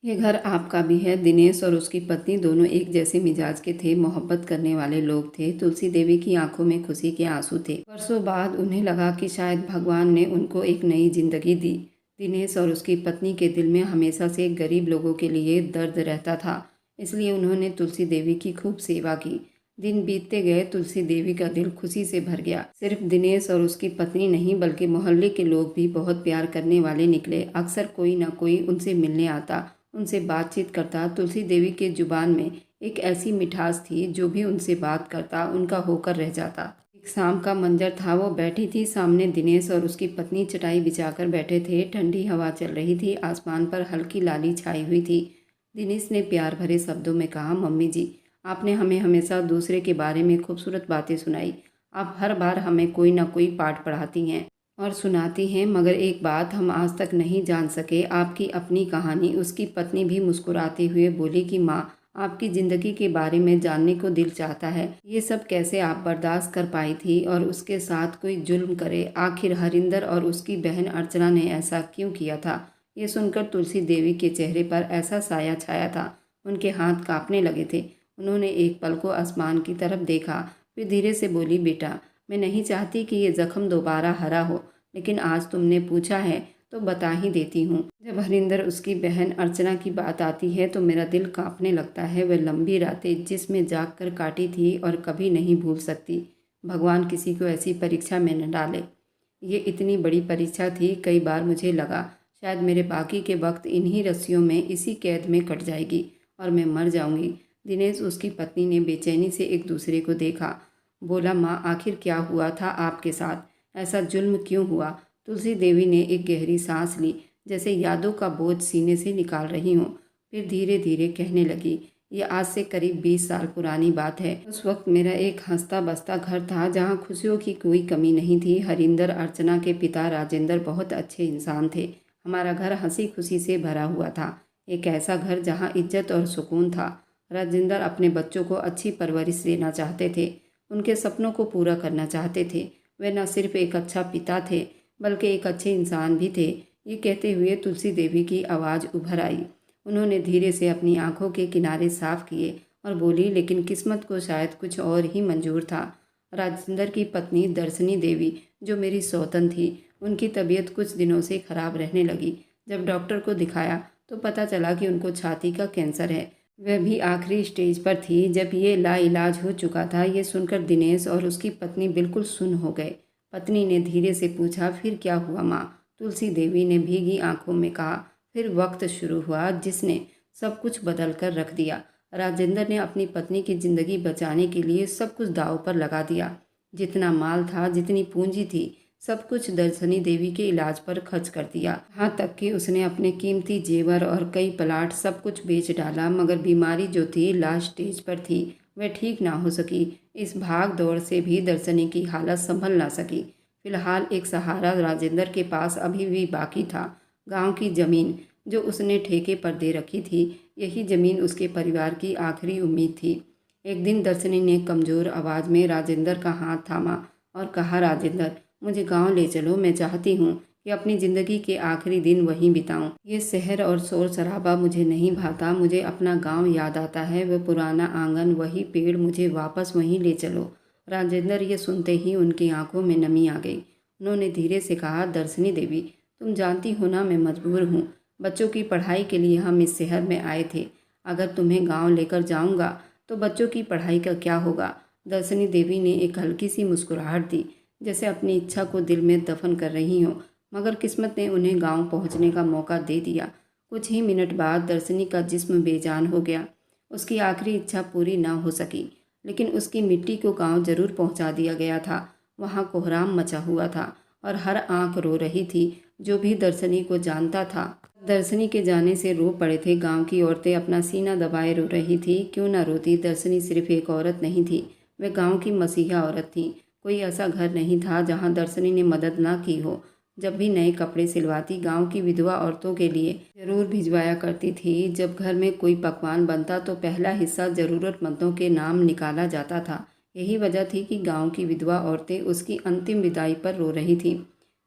ये घर आपका भी है। दिनेश और उसकी पत्नी दोनों एक जैसे मिजाज के थे, मोहब्बत करने वाले लोग थे। तुलसी देवी की आंखों में खुशी के आंसू थे। वर्षों बाद उन्हें लगा कि शायद भगवान ने उनको एक नई जिंदगी दी। दिनेश और उसकी पत्नी के दिल में हमेशा से गरीब लोगों के लिए दर्द रहता था, इसलिए उन्होंने तुलसी देवी की खूब सेवा की। दिन बीतते गए, तुलसी देवी का दिल खुशी से भर गया। सिर्फ दिनेश और उसकी पत्नी नहीं, बल्कि मोहल्ले के लोग भी बहुत प्यार करने वाले निकले। अक्सर कोई न कोई उनसे मिलने आता, उनसे बातचीत करता। तुलसी देवी के जुबान में एक ऐसी मिठास थी, जो भी उनसे बात करता उनका होकर रह जाता। एक शाम का मंजर था। वो बैठी थी सामने, दिनेश और उसकी पत्नी चटाई बिछाकर बैठे थे। ठंडी हवा चल रही थी, आसमान पर हल्की लाली छाई हुई थी। दिनेश ने प्यार भरे शब्दों में कहा, मम्मी जी, आपने हमें हमेशा दूसरे के बारे में खूबसूरत बातें सुनाई। आप हर बार हमें कोई ना कोई पाठ पढ़ाती हैं और सुनाती हैं, मगर एक बात हम आज तक नहीं जान सके, आपकी अपनी कहानी। उसकी पत्नी भी मुस्कुराते हुए बोली कि माँ, आपकी ज़िंदगी के बारे में जानने को दिल चाहता है। ये सब कैसे आप बर्दाश्त कर पाई थी और उसके साथ कोई जुल्म करे? आखिर हरिंदर और उसकी बहन अर्चना ने ऐसा क्यों किया था? ये सुनकर तुलसी देवी के चेहरे पर ऐसा साया छाया था, उनके हाथ कांपने लगे थे। उन्होंने एक पल को आसमान की तरफ देखा, फिर धीरे से बोली, बेटा, मैं नहीं चाहती कि ये जख्म दोबारा हरा हो, लेकिन आज तुमने पूछा है तो बता ही देती हूँ। जब हरिंदर उसकी बहन अर्चना की बात आती है तो मेरा दिल कांपने लगता है। वह लंबी रातें जिसमें जाग कर काटी थी और कभी नहीं भूल सकती। भगवान किसी को ऐसी परीक्षा में न डाले। ये इतनी बड़ी परीक्षा थी। कई बार मुझे लगा शायद मेरे बाकी के वक्त इन्हीं रस्सियों में, इसी कैद में कट जाएगी और मैं मर जाऊंगी। दिनेश, उसकी पत्नी ने बेचैनी से एक दूसरे को देखा। बोला, माँ, आखिर क्या हुआ था आपके साथ? ऐसा जुल्म क्यों हुआ? तुलसी देवी ने एक गहरी सांस ली, जैसे यादों का बोझ सीने से निकाल रही हूँ। फिर धीरे धीरे कहने लगी, ये आज से करीब 20 साल पुरानी बात है। उस वक्त मेरा एक हंसता बसता घर था जहाँ खुशियों की कोई कमी नहीं थी। हरिंदर, अर्चना के पिता राजेंद्र बहुत अच्छे इंसान थे। हमारा घर हंसी खुशी से भरा हुआ था, एक ऐसा घर जहाँ इज्जत और सुकून था। राजेंद्र अपने बच्चों को अच्छी परवरिश देना चाहते थे, उनके सपनों को पूरा करना चाहते थे। वे न सिर्फ एक अच्छा पिता थे, बल्कि एक अच्छे इंसान भी थे। ये कहते हुए तुलसी देवी की आवाज़ उभर आई। उन्होंने धीरे से अपनी आंखों के किनारे साफ किए और बोली, लेकिन किस्मत को शायद कुछ और ही मंजूर था। राजेंद्र की पत्नी दर्शनी देवी, जो मेरी सौतन थी, उनकी तबीयत कुछ दिनों से खराब रहने लगी। जब डॉक्टर को दिखाया तो पता चला कि उनको छाती का कैंसर है। वह भी आखिरी स्टेज पर थी। जब ये लाइलाज हो चुका था, ये सुनकर दिनेश और उसकी पत्नी बिल्कुल सुन्न हो गए। पत्नी ने धीरे से पूछा, फिर क्या हुआ माँ? तुलसी देवी ने भीगी आंखों में कहा, फिर वक्त शुरू हुआ जिसने सब कुछ बदल कर रख दिया। राजेंद्र ने अपनी पत्नी की जिंदगी बचाने के लिए सब कुछ दांव पर लगा दिया। जितना माल था, जितनी पूंजी थी, सब कुछ दर्शनी देवी के इलाज पर खर्च कर दिया। यहाँ तक कि उसने अपने कीमती जेवर और कई प्लाट सब कुछ बेच डाला। मगर बीमारी जो थी लास्ट स्टेज पर थी, वह ठीक ना हो सकी। इस भाग दौड़ से भी दर्शनी की हालत संभल ना सकी। फिलहाल एक सहारा राजेंद्र के पास अभी भी बाकी था, गांव की जमीन जो उसने ठेके पर दे रखी थी। यही जमीन उसके परिवार की आखिरी उम्मीद थी। एक दिन दर्शनी ने कमज़ोर आवाज़ में राजेंद्र का हाथ थामा और कहा, राजेंद्र, मुझे गांव ले चलो। मैं चाहती हूँ कि अपनी ज़िंदगी के आखिरी दिन वहीं बिताऊं। ये शहर और शोर शराबा मुझे नहीं भाता। मुझे अपना गांव याद आता है, वह पुराना आंगन, वही पेड़, मुझे वापस वहीं ले चलो। राजेंद्र ये सुनते ही उनकी आंखों में नमी आ गई। उन्होंने धीरे से कहा, दर्शनी देवी, तुम जानती हो ना मैं मजबूर हूँ। बच्चों की पढ़ाई के लिए हम इस शहर में आए थे। अगर तुम्हें गांव लेकर जाऊंगा तो बच्चों की पढ़ाई का क्या होगा? दर्शनी देवी ने एक हल्की सी मुस्कुराहट दी, जैसे अपनी इच्छा को दिल में दफन कर रही हो। मगर किस्मत ने उन्हें गांव पहुंचने का मौका दे दिया। कुछ ही मिनट बाद दर्शनी का जिस्म बेजान हो गया। उसकी आखिरी इच्छा पूरी ना हो सकी, लेकिन उसकी मिट्टी को गांव जरूर पहुंचा दिया गया था। वहां कोहराम मचा हुआ था और हर आंख रो रही थी। जो भी दर्शनी को जानता था, दर्शनी के जाने से रो पड़े थे। गांव की औरतें अपना सीना दबाए रो रही थी। क्यों ना रोती? दर्शनी सिर्फ एक औरत नहीं थी, वह गांव की मसीहा औरत थी। कोई ऐसा घर नहीं था जहां दर्शनी ने मदद ना की हो। जब भी नए कपड़े सिलवाती, गांव की विधवा औरतों के लिए जरूर भिजवाया करती थी। जब घर में कोई पकवान बनता तो पहला हिस्सा ज़रूरतमंदों के नाम निकाला जाता था। यही वजह थी कि गांव की विधवा औरतें उसकी अंतिम विदाई पर रो रही थीं।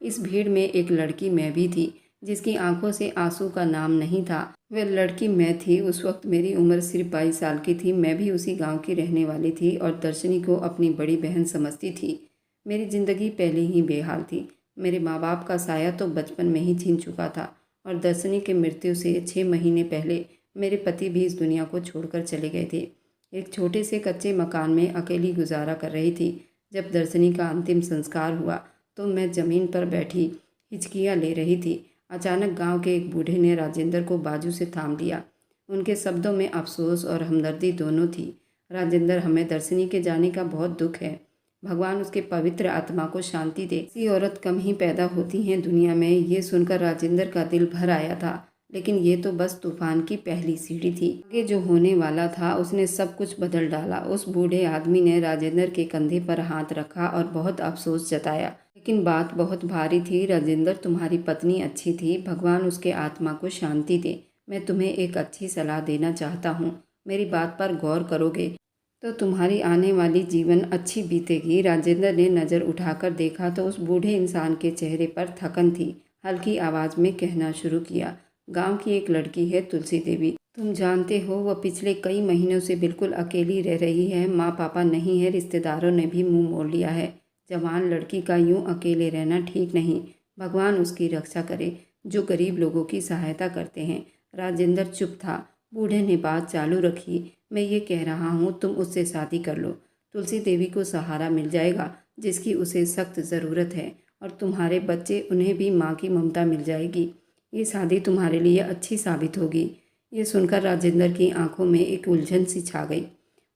इस भीड़ में एक लड़की मैं भी थी, जिसकी आंखों से आंसू का नाम नहीं था। वह लड़की मैं थी। उस वक्त मेरी उम्र सिर्फ 22 साल की थी। मैं भी उसी गांव की रहने वाली थी और दर्शनी को अपनी बड़ी बहन समझती थी। मेरी ज़िंदगी पहले ही बेहाल थी। मेरे माँ बाप का साया तो बचपन में ही छीन चुका था और दर्शनी के मृत्यु से 6 महीने पहले मेरे पति भी इस दुनिया को छोड़कर चले गए थे। एक छोटे से कच्चे मकान में अकेली गुजारा कर रही थी। जब दर्शनी का अंतिम संस्कार हुआ तो मैं ज़मीन पर बैठी हिचकियाँ ले रही थी। अचानक गांव के एक बूढ़े ने राजेंद्र को बाजू से थाम लिया। उनके शब्दों में अफसोस और हमदर्दी दोनों थी। राजेंद्र, हमें दर्शनी के जाने का बहुत दुख है। भगवान उसके पवित्र आत्मा को शांति दे। ऐसी औरत कम ही पैदा होती हैं दुनिया में। ये सुनकर राजेंद्र का दिल भर आया था, लेकिन ये तो बस तूफान की पहली सीढ़ी थी। आगे जो होने वाला था उसने सब कुछ बदल डाला। उस बूढ़े आदमी ने राजेंद्र के कंधे पर हाथ रखा और बहुत अफसोस जताया, लेकिन बात बहुत भारी थी। राजेंद्र, तुम्हारी पत्नी अच्छी थी, भगवान उसके आत्मा को शांति दे। मैं तुम्हें एक अच्छी सलाह देना चाहता हूँ, मेरी बात पर गौर करोगे तो तुम्हारी आने वाली जीवन अच्छी बीतेगी। राजेंद्र ने नज़र उठाकर देखा तो उस बूढ़े इंसान के चेहरे पर थकन थी। हल्की आवाज़ में कहना शुरू किया, गांव की एक लड़की है तुलसी देवी, तुम जानते हो वह पिछले कई महीनों से बिल्कुल अकेली रह रही है। माँ पापा नहीं है, रिश्तेदारों ने भी मुंह मोड़ लिया है। जवान लड़की का यूं अकेले रहना ठीक नहीं। भगवान उसकी रक्षा करे जो गरीब लोगों की सहायता करते हैं। राजेंद्र चुप था। बूढ़े ने बात चालू रखी, मैं ये कह रहा हूँ तुम उससे शादी कर लो। तुलसी देवी को सहारा मिल जाएगा जिसकी उसे सख्त ज़रूरत है, और तुम्हारे बच्चे, उन्हें भी माँ की ममता मिल जाएगी। ये शादी तुम्हारे लिए अच्छी साबित होगी। ये सुनकर राजेंद्र की आंखों में एक उलझन सी छा गई।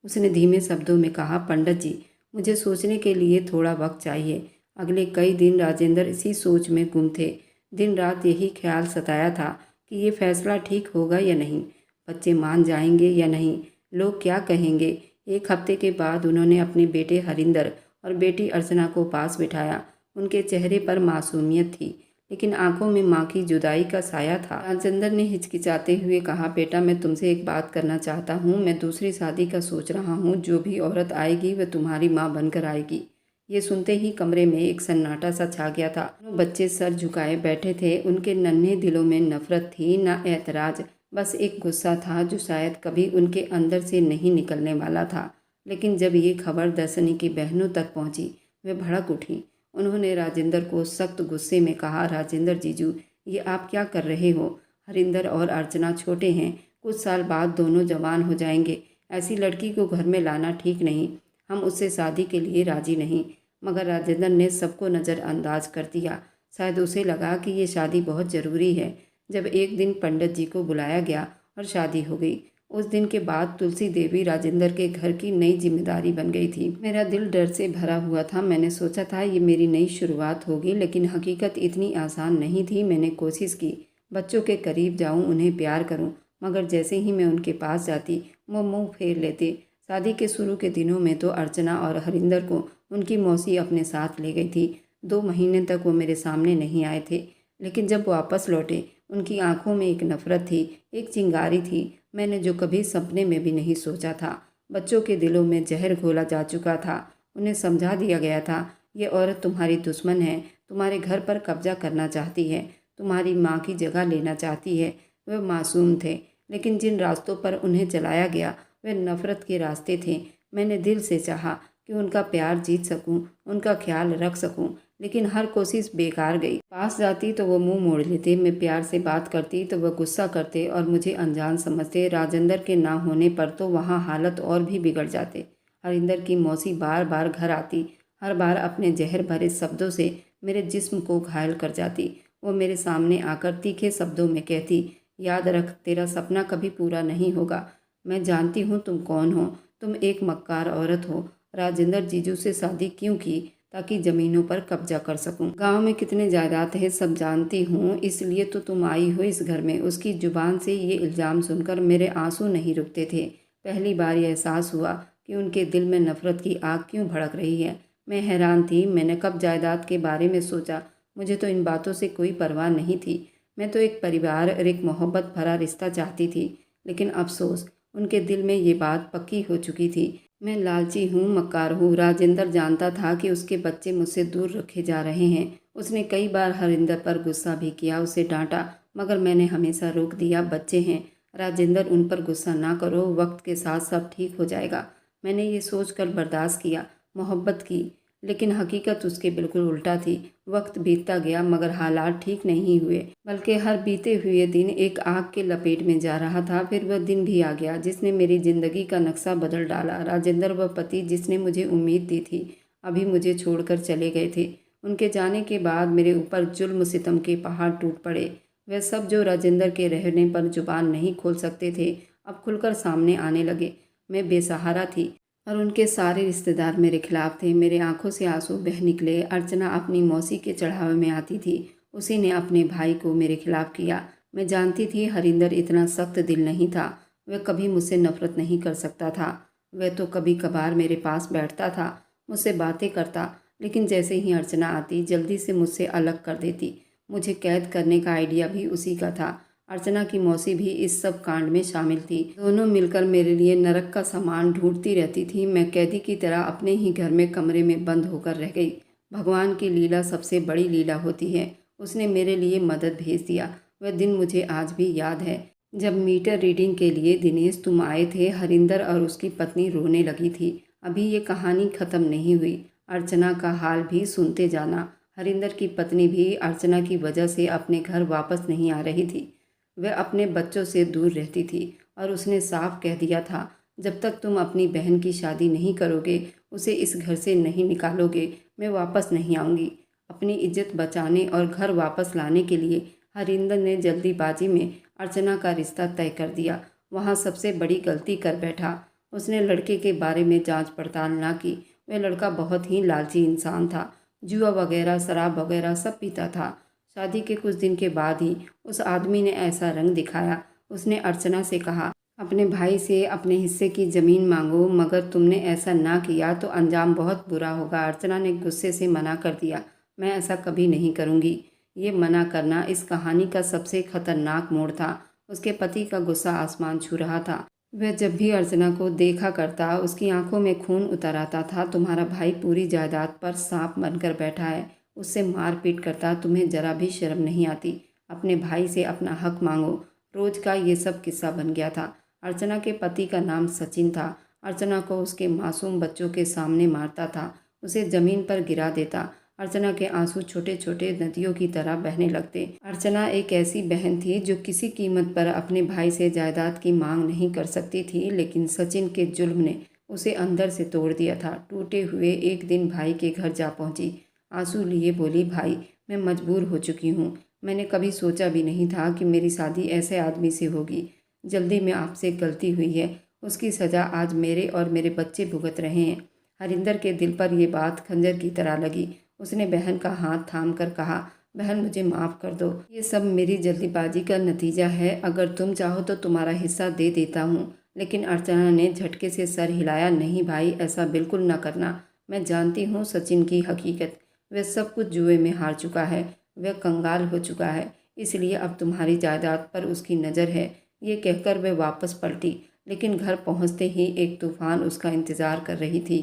उसने धीमे शब्दों में कहा, पंडित जी, मुझे सोचने के लिए थोड़ा वक्त चाहिए। अगले कई दिन राजेंद्र इसी सोच में गुम थे। दिन रात यही ख्याल सताया था कि ये फैसला ठीक होगा या नहीं, बच्चे मान जाएंगे या नहीं, लोग क्या कहेंगे। एक हफ्ते के बाद उन्होंने अपने बेटे हरिंदर और बेटी अर्चना को पास बिठाया। उनके चेहरे पर मासूमियत थी, लेकिन आंखों में माँ की जुदाई का साया था। राजेंद्र ने हिचकिचाते हुए कहा, बेटा, मैं तुमसे एक बात करना चाहता हूँ। मैं दूसरी शादी का सोच रहा हूँ। जो भी औरत आएगी वह तुम्हारी माँ बनकर आएगी। ये सुनते ही कमरे में एक सन्नाटा सा छा गया था। बच्चे सर झुकाए बैठे थे। उनके नन्हे दिलों में नफरत थी, न ऐतराज, बस एक गुस्सा था जो शायद कभी उनके अंदर से नहीं निकलने वाला था। लेकिन जब ये खबर दर्शनी की बहनों तक पहुंची, वे भड़क उठी। उन्होंने राजेंद्र को सख्त गुस्से में कहा, राजेंद्र जीजू, ये आप क्या कर रहे हो? हरिंदर और अर्चना छोटे हैं, कुछ साल बाद दोनों जवान हो जाएंगे। ऐसी लड़की को घर में लाना ठीक नहीं। हम उससे शादी के लिए राजी नहीं। मगर राजेंद्र ने सबको नज़रअंदाज कर दिया। शायद उसे लगा कि ये शादी बहुत ज़रूरी है। जब एक दिन पंडित जी को बुलाया गया और शादी हो गई। उस दिन के बाद तुलसी देवी राजेंद्र के घर की नई जिम्मेदारी बन गई थी। मेरा दिल डर से भरा हुआ था। मैंने सोचा था ये मेरी नई शुरुआत होगी, लेकिन हकीकत इतनी आसान नहीं थी। मैंने कोशिश की बच्चों के करीब जाऊं, उन्हें प्यार करूं, मगर जैसे ही मैं उनके पास जाती वो मुंह फेर लेते। शादी के शुरू के दिनों में तो अर्चना और हरिंदर को उनकी मौसी अपने साथ ले गई थी। 2 महीने तक वो मेरे सामने नहीं आए थे, लेकिन जब वापस लौटे उनकी आंखों में एक नफरत थी, एक चिंगारी थी, मैंने जो कभी सपने में भी नहीं सोचा था। बच्चों के दिलों में जहर घोला जा चुका था। उन्हें समझा दिया गया था, ये औरत तुम्हारी दुश्मन है, तुम्हारे घर पर कब्जा करना चाहती है, तुम्हारी माँ की जगह लेना चाहती है। वे मासूम थे, लेकिन जिन रास्तों पर उन्हें चलाया गया वे नफरत के रास्ते थे। मैंने दिल से चाहा कि उनका प्यार जीत सकूं, उनका ख्याल रख सकूं, लेकिन हर कोशिश बेकार गई। पास जाती तो वो मुंह मोड़ लेते, मैं प्यार से बात करती तो वह गुस्सा करते और मुझे अनजान समझते। राजेंद्र के ना होने पर तो वहाँ हालत और भी बिगड़ जाते। हरिंदर की मौसी बार बार घर आती, हर बार अपने जहर भरे शब्दों से मेरे जिस्म को घायल कर जाती। वो मेरे सामने आकर तीखे शब्दों में कहती, याद रख, तेरा सपना कभी पूरा नहीं होगा। मैं जानती हूँ तुम कौन हो, तुम एक मक्कार औरत हो। राजेंद्र जीजू से शादी क्यों की? ताकि ज़मीनों पर कब्जा कर सकूं। गांव में कितने जायदाद है सब जानती हूँ, इसलिए तो तुम आई हो इस घर में। उसकी जुबान से ये इल्ज़ाम सुनकर मेरे आंसू नहीं रुकते थे। पहली बार यह एहसास हुआ कि उनके दिल में नफ़रत की आग क्यों भड़क रही है। मैं हैरान थी। मैंने कब जायदाद के बारे में सोचा? मुझे तो इन बातों से कोई परवाह नहीं थी। मैं तो एक परिवार और एक मोहब्बत भरा रिश्ता चाहती थी, लेकिन अफसोस, उनके दिल में ये बात पक्की हो चुकी थी। मैं लालची हूँ, मक्कार हूँ। राजेंद्र जानता था कि उसके बच्चे मुझसे दूर रखे जा रहे हैं। उसने कई बार हरिंदर पर गुस्सा भी किया, उसे डांटा, मगर मैंने हमेशा रोक दिया। बच्चे हैं राजेंद्र, उन पर गुस्सा ना करो, वक्त के साथ सब ठीक हो जाएगा। मैंने ये सोचकर बर्दाश्त किया, मोहब्बत की, लेकिन हकीकत उसके बिल्कुल उल्टा थी। वक्त बीतता गया मगर हालात ठीक नहीं हुए, बल्कि हर बीते हुए दिन एक आग के लपेट में जा रहा था। फिर वह दिन भी आ गया जिसने मेरी ज़िंदगी का नक्शा बदल डाला। राजेंद्र, वह पति जिसने मुझे उम्मीद दी थी, अभी मुझे छोड़कर चले गए थे। उनके जाने के बाद मेरे ऊपर जुल्म सितम के पहाड़ टूट पड़े। वह सब जो राजेंद्र के रहने पर जुबान नहीं खोल सकते थे, अब खुलकर सामने आने लगे। मैं बेसहारा थी, और उनके सारे रिश्तेदार मेरे खिलाफ थे। मेरे आंखों से आंसू बह निकले। अर्चना अपनी मौसी के चढ़ावे में आती थी। उसी ने अपने भाई को मेरे खिलाफ किया। मैं जानती थी हरिंदर इतना सख्त दिल नहीं था। वह कभी मुझसे नफरत नहीं कर सकता था। वह तो कभी कभार मेरे पास बैठता था, मुझसे बातें करता, लेकिन जैसे ही अर्चना आती जल्दी से मुझसे अलग कर देती। मुझे कैद करने का आइडिया भी उसी का था। अर्चना की मौसी भी इस सब कांड में शामिल थी। दोनों मिलकर मेरे लिए नरक का सामान ढूंढती रहती थी। मैं कैदी की तरह अपने ही घर में कमरे में बंद होकर रह गई। भगवान की लीला सबसे बड़ी लीला होती है। उसने मेरे लिए मदद भेज दिया। वह दिन मुझे आज भी याद है जब मीटर रीडिंग के लिए दिनेश तुम आए थे। हरिंदर और उसकी पत्नी रोने लगी थी। अभी ये कहानी ख़त्म नहीं हुई। अर्चना का हाल भी सुनते जाना। हरिंदर की पत्नी भी अर्चना की वजह से अपने घर वापस नहीं आ रही थी। वह अपने बच्चों से दूर रहती थी और उसने साफ कह दिया था, जब तक तुम अपनी बहन की शादी नहीं करोगे, उसे इस घर से नहीं निकालोगे, मैं वापस नहीं आऊँगी। अपनी इज्जत बचाने और घर वापस लाने के लिए हरिंदर ने जल्दीबाजी में अर्चना का रिश्ता तय कर दिया। वहाँ सबसे बड़ी गलती कर बैठा। उसने लड़के के बारे में जांच पड़ताल ना की। वह लड़का बहुत ही लालची इंसान था। जुआ वगैरह, शराब वगैरह सब पीता था। शादी के कुछ दिन के बाद ही उस आदमी ने ऐसा रंग दिखाया। उसने अर्चना से कहा, अपने भाई से अपने हिस्से की ज़मीन मांगो, मगर तुमने ऐसा ना किया तो अंजाम बहुत बुरा होगा। अर्चना ने गुस्से से मना कर दिया, मैं ऐसा कभी नहीं करूँगी। ये मना करना इस कहानी का सबसे खतरनाक मोड़ था। उसके पति का गुस्सा आसमान छू रहा था। वह जब भी अर्चना को देखा करता, उसकी आंखों में खून उतर आता था। तुम्हारा भाई पूरी जायदाद पर सांप बनकर बैठा है, उससे मारपीट करता, तुम्हें जरा भी शर्म नहीं आती। अपने भाई से अपना हक मांगो। रोज का ये सब किस्सा बन गया था। अर्चना के पति का नाम सचिन था। अर्चना को उसके मासूम बच्चों के सामने मारता था, उसे ज़मीन पर गिरा देता। अर्चना के आंसू छोटे छोटे नदियों की तरह बहने लगते। अर्चना एक ऐसी बहन थी जो किसी कीमत पर अपने भाई से जायदाद की मांग नहीं कर सकती थी, लेकिन सचिन के जुल्म ने उसे अंदर से तोड़ दिया था। टूटे हुए एक दिन भाई के घर जा पहुंची। आंसू लिए बोली, भाई मैं मजबूर हो चुकी हूँ। मैंने कभी सोचा भी नहीं था कि मेरी शादी ऐसे आदमी से होगी। जल्दी में आपसे गलती हुई है, उसकी सज़ा आज मेरे और मेरे बच्चे भुगत रहे हैं। हरिंदर के दिल पर यह बात खंजर की तरह लगी। उसने बहन का हाथ थाम कर कहा, बहन मुझे माफ़ कर दो, ये सब मेरी जल्दीबाजी का नतीजा है। अगर तुम चाहो तो तुम्हारा हिस्सा दे देता हूँ। लेकिन अर्चना ने झटके से सर हिलाया, नहीं भाई, ऐसा बिल्कुल न करना। मैं जानती हूँ सचिन की हकीकत। वह सब कुछ जुए में हार चुका है, वह कंगाल हो चुका है, इसलिए अब तुम्हारी जायदाद पर उसकी नज़र है। ये कहकर वह वापस पलटी, लेकिन घर पहुँचते ही एक तूफान उसका इंतज़ार कर रही थी।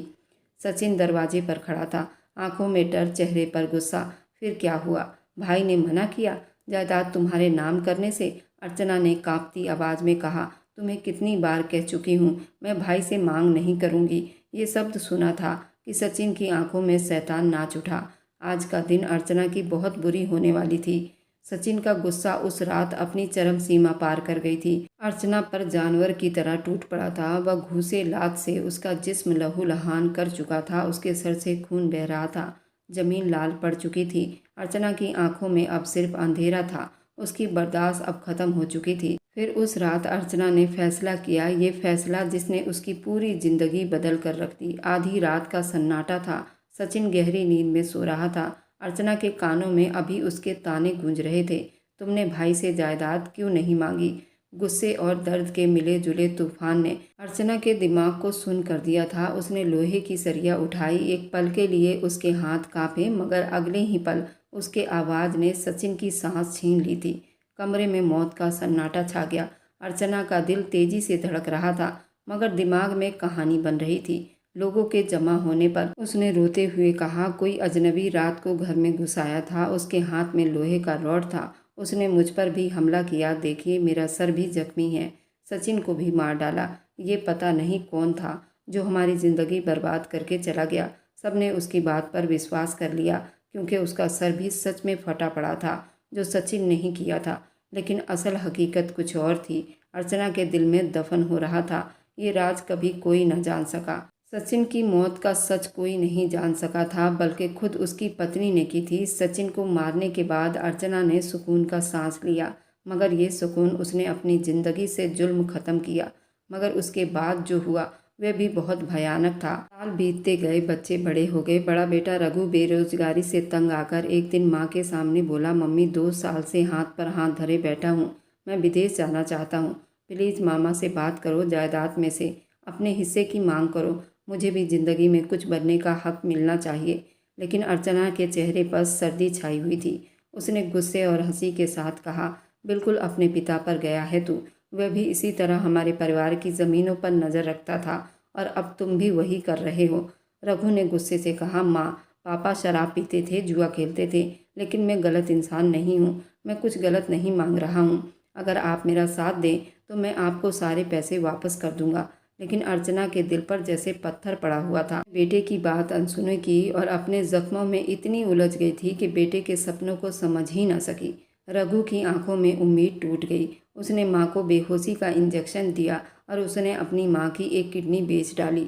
सचिन दरवाजे पर खड़ा था, आंखों में डर, चेहरे पर गुस्सा। फिर क्या हुआ? भाई ने मना किया जायदाद तुम्हारे नाम करने से? अर्चना ने कांपती आवाज़ में कहा, तुम्हें कितनी बार कह चुकी हूँ, मैं भाई से मांग नहीं करूँगी। ये शब्द सुना था कि सचिन की आंखों में शैतान नाच उठा। आज का दिन अर्चना की बहुत बुरी होने वाली थी। सचिन का गुस्सा उस रात अपनी चरम सीमा पार कर गई थी। अर्चना पर जानवर की तरह टूट पड़ा था। वह घूसे लात से उसका जिस्म लहूलुहान कर चुका था। उसके सर से खून बह रहा था। जमीन लाल पड़ चुकी थी। अर्चना की आंखों में अब सिर्फ अंधेरा था। उसकी बर्दाश्त अब खत्म हो चुकी थी। फिर उस रात अर्चना ने फैसला किया, ये फैसला जिसने उसकी पूरी जिंदगी बदल कर रख दी। आधी रात का सन्नाटा था। सचिन गहरी नींद में सो रहा था। अर्चना के कानों में अभी उसके ताने गूंज रहे थे, तुमने भाई से जायदाद क्यों नहीं मांगी? गुस्से और दर्द के मिले जुले तूफान ने अर्चना के दिमाग को सुन्न कर दिया था। उसने लोहे की सरिया उठाई। एक पल के लिए उसके हाथ कांपे, मगर अगले ही पल उसके आवाज़ ने सचिन की सांस छीन ली थी। कमरे में मौत का सन्नाटा छा गया। अर्चना का दिल तेजी से धड़क रहा था, मगर दिमाग में कहानी बन रही थी। लोगों के जमा होने पर उसने रोते हुए कहा, कोई अजनबी रात को घर में घुस आया था। उसके हाथ में लोहे का रॉड था। उसने मुझ पर भी हमला किया। देखिए, मेरा सर भी जख्मी है। सचिन को भी मार डाला। ये पता नहीं कौन था जो हमारी ज़िंदगी बर्बाद करके चला गया। सबने उसकी बात पर विश्वास कर लिया, क्योंकि उसका सर भी सच में फटा पड़ा था, जो सचिन नहीं किया था। लेकिन असल हकीकत कुछ और थी। अर्चना के दिल में दफन हो रहा था। ये राज कभी कोई न जान सका। सचिन की मौत का सच कोई नहीं जान सका था, बल्कि खुद उसकी पत्नी ने की थी। सचिन को मारने के बाद अर्चना ने सुकून का सांस लिया, मगर ये सुकून उसने अपनी ज़िंदगी से जुल्म ख़त्म किया। मगर उसके बाद जो हुआ वह भी बहुत भयानक था। साल बीतते गए, बच्चे बड़े हो गए। बड़ा बेटा रघु बेरोजगारी से तंग आकर एक दिन माँ के सामने बोला, मम्मी 2 साल से हाथ पर हाथ धरे बैठा हूँ, मैं विदेश जाना चाहता हूँ। प्लीज़ मामा से बात करो, जायदाद में से अपने हिस्से की मांग करो, मुझे भी ज़िंदगी में कुछ बनने का हक मिलना चाहिए। लेकिन अर्चना के चेहरे पर सर्दी छाई हुई थी। उसने गुस्से और हंसी के साथ कहा, बिल्कुल अपने पिता पर गया है तू। वह भी इसी तरह हमारे परिवार की ज़मीनों पर नज़र रखता था और अब तुम भी वही कर रहे हो। रघु ने गुस्से से कहा, माँ, पापा शराब पीते थे, जुआ खेलते थे, लेकिन मैं गलत इंसान नहीं हूँ। मैं कुछ गलत नहीं मांग रहा हूँ। अगर आप मेरा साथ दें तो मैं आपको सारे पैसे वापस कर दूंगा। लेकिन अर्चना के दिल पर जैसे पत्थर पड़ा हुआ था। बेटे की बात अनसुनी की और अपने जख्मों में इतनी उलझ गई थी कि बेटे के सपनों को समझ ही न सकी। रघु की आंखों में उम्मीद टूट गई। उसने माँ को बेहोशी का इंजेक्शन दिया और उसने अपनी माँ की एक किडनी बेच डाली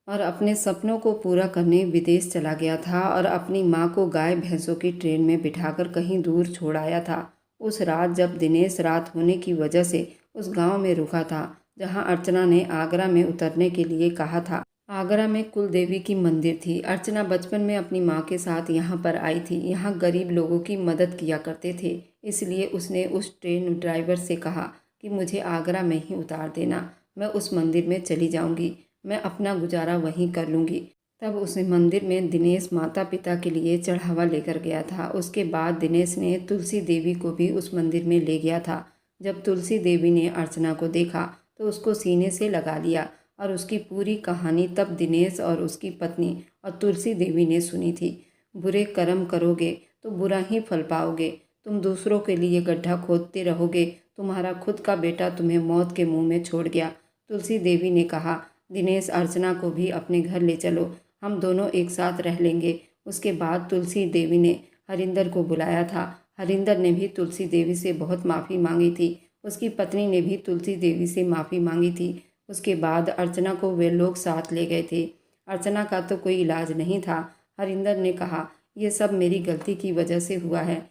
और अपने सपनों को पूरा करने विदेश चला गया था और अपनी माँ को गाय भैंसों की ट्रेन में बिठाकर कहीं दूर छोड़ आया था। उस रात जब दिनेश रात होने की वजह से उस गांव में रुका था जहां अर्चना ने आगरा में उतरने के लिए कहा था। आगरा में कुल देवी की मंदिर थी। अर्चना बचपन में अपनी माँ के साथ यहाँ पर आई थी। यहाँ गरीब लोगों की मदद किया करते थे, इसलिए उसने उस ट्रेन ड्राइवर से कहा कि मुझे आगरा में ही उतार देना, मैं उस मंदिर में चली जाऊँगी, मैं अपना गुजारा वहीं कर लूँगी। तब उस मंदिर में दिनेश माता पिता के लिए चढ़ावा लेकर गया था। उसके बाद दिनेश ने तुलसी देवी को भी उस मंदिर में ले गया था। जब तुलसी देवी ने अर्चना को देखा तो उसको सीने से लगा लिया और उसकी पूरी कहानी तब दिनेश और उसकी पत्नी और तुलसी देवी ने सुनी थी। बुरे कर्म करोगे तो बुरा ही फल पाओगे। तुम दूसरों के लिए गड्ढा खोदते रहोगे, तुम्हारा खुद का बेटा तुम्हें मौत के मुंह में छोड़ गया। तुलसी देवी ने कहा, दिनेश, अर्चना को भी अपने घर ले चलो, हम दोनों एक साथ रह लेंगे। उसके बाद तुलसी देवी ने हरिंदर को बुलाया था। हरिंदर ने भी तुलसी देवी से बहुत माफ़ी मांगी थी। उसकी पत्नी ने भी तुलसी देवी से माफ़ी मांगी थी। उसके बाद अर्चना को वे लोग साथ ले गए थे। अर्चना का तो कोई इलाज नहीं था। हरिंदर ने कहा, यह सब मेरी गलती की वजह से हुआ है।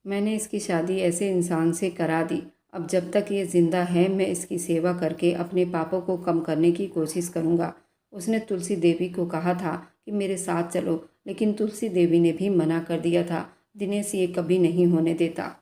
मैंने इसकी शादी ऐसे इंसान से करा दी। अब जब तक ये ज़िंदा है मैं इसकी सेवा करके अपने पापों को कम करने की कोशिश करूँगा। उसने तुलसी देवी को कहा था कि मेरे साथ चलो, लेकिन तुलसी देवी ने भी मना कर दिया था। दिनेश ये कभी नहीं होने देता।